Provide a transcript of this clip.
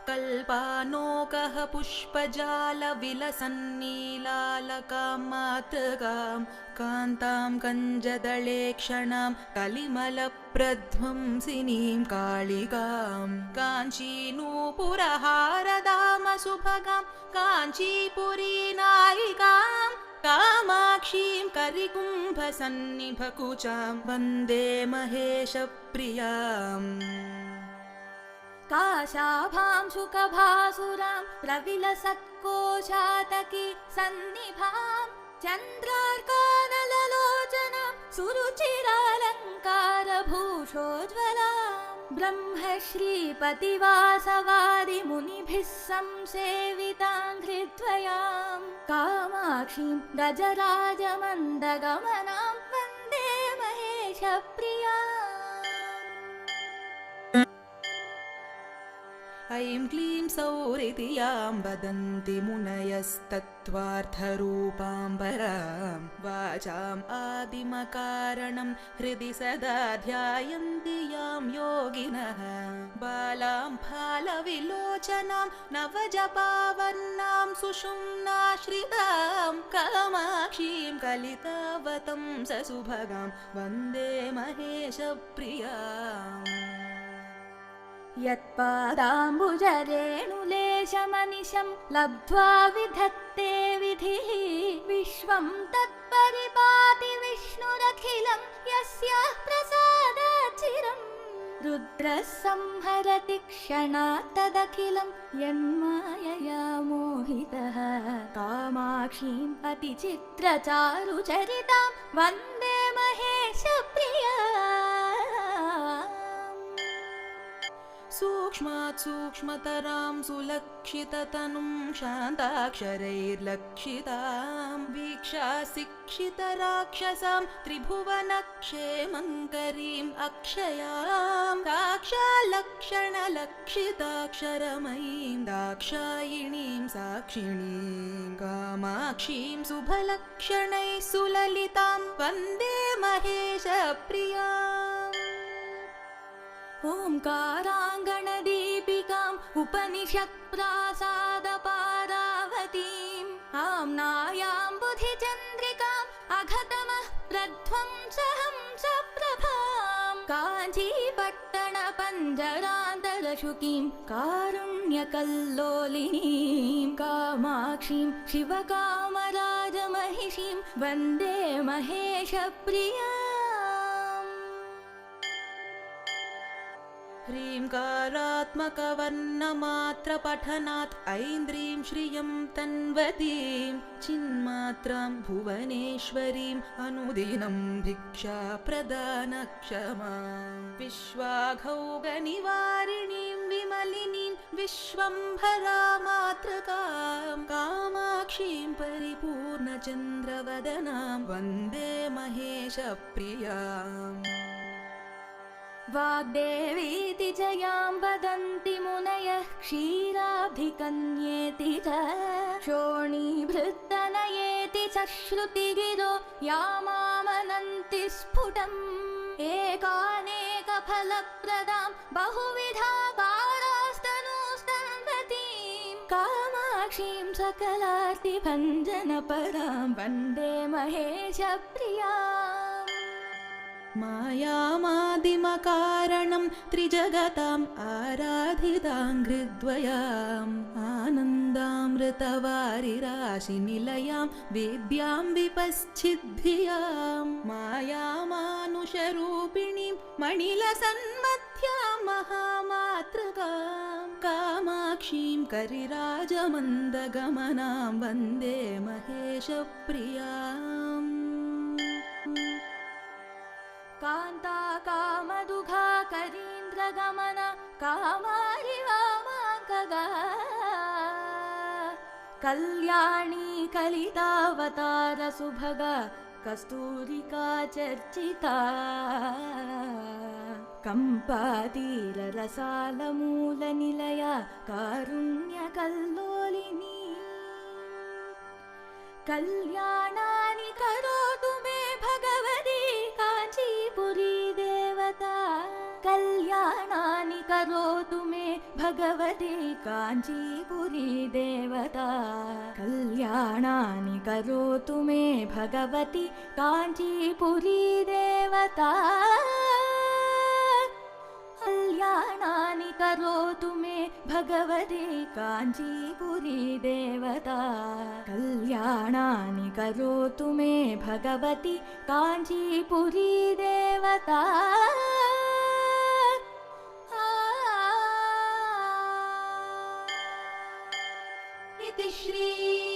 कल्पानोकः पुष्पजालविलसन्नीलालकां मातृकां कान्तां कञ्जदले क्षणां कलिमलप्रध्वंसिनीं कालिकां काञ्चीनूपुरहारदामसुभगां काञ्चीपुरीनायिकां कामाक्षीं करिकुम्भसन्निभकुचां वन्दे महेशप्रियाम्। काशाभां शुकभासुरां प्रविलसत्कोशातकी सन्निभां चन्द्रार्कानललोचनां सुरुचिरालङ्कारभूषोज्ज्वलां ब्रह्मश्रीपतिवासवादिमुनिभिः संसेवितां हृद्वयां कामाक्षीं गजराजमन्दगमनां वन्दे महेशप्रियाम्। ऐं क्लीं सौरिति यां वदन्ति मुनयस्तत्त्वार्थरूपां परां वाचाम् आदिमकारणं हृदि सदा ध्यायन्ति यां योगिनः बालां फालविलोचनां नवजपावर्णां सुषुम्नाश्रितां कामाक्षीं कलितावतं ससुभगां वन्दे महेशप्रियाम्। यत्पादाम्बुजरेणुलेशमनिशं लब्ध्वा विधत्ते विधिः विश्वं तत्परिपाति विष्णुरखिलं यस्याः प्रसादात् चिरम् रुद्रः संहरति क्षणात् तदखिलं यन्मायया मोहितः कामाक्षीं अतिचित्रचारुचरितां वन्दे महेशप्रियाम्। सूक्ष्मात् सूक्ष्मतरां सुलक्षिततनुं शान्ताक्षरैर्लक्षितां वीक्षा शिक्षितराक्षसां त्रिभुवनक्षेमङ्करीम् अक्षयां दाक्षालक्षणलक्षिताक्षरमयीं दाक्षायिणीं साक्षिणीं कामाक्षीं शुभलक्षणैः सुललितां वन्दे महेशप्रियाम्। ओंकाराङ्गणदीपिकाम् उपनिषत्प्रासादपारावतीम् आम्नायां बुधिचन्द्रिकाम् अघतमः प्रध्वंसहंसप्रभाम् काञ्चीपट्टणपञ्जरान्तरशुकीं कारुण्यकल्लोलिनीं कामाक्षीं शिवकामराजमहिषीं वन्दे महेशप्रियाम्। ह्रीङ्कारात्मकवर्णमात्रपठनात् ऐन्द्रीं श्रियं तन्वतीं चिन्मात्रां भुवनेश्वरीम् अनुदिनं भिक्षाप्रदानक्षमां विश्वाघौगनिवारिणीं विमलिनीं विश्वम्भरामातृकां कामाक्षीं परिपूर्णचन्द्रवदनां वन्दे महेशप्रियाम्। वाग्देवीति च यां वदन्ति मुनयः क्षीराब्धिकन्येति च शोणीभृत्तनयेति च श्रुतिगिरो यामामनन्ति स्फुटम् एकानेकफलप्रदां बहुविधाकारास्तनूस्तन्वतीं कामाक्षीं सकलार्तिभञ्जनपरां वन्दे महेशप्रियाम्। मायामादिमकारणं त्रिजगताम् आराधितां हृद्वयाम् आनन्दामृतवारिराशिनिलयां वेद्यां विपश्चिद्धियां मायामानुषरूपिणीं मणिलसन्मध्यां महामातृकां कामाक्षीं करिराजमन्दगमनां वन्दे महेशप्रियाम्। कान्ता कामदुघा करीन्द्रगमन कामारि वामाङ्कगा कल्याणी कलितावतारसुभगा कस्तूरिका चर्चिता कम्पातीररसालमूलनिलया कारुण्यकल्लोलिनी कल्याणानि करोतु मे भगवती काञ्चीपुरी देवता कल्याणानि करोतु मे भगवती काञ्चीपुरी देवता कल्याणानि करोतु मे भगवती काञ्चीपुरी देवता कल्याणानि करोतु मे भगवती काञ्चीपुरी देवता कल्याणानि करोतु मे भगवती काञ्चीपुरी देवता इति श्री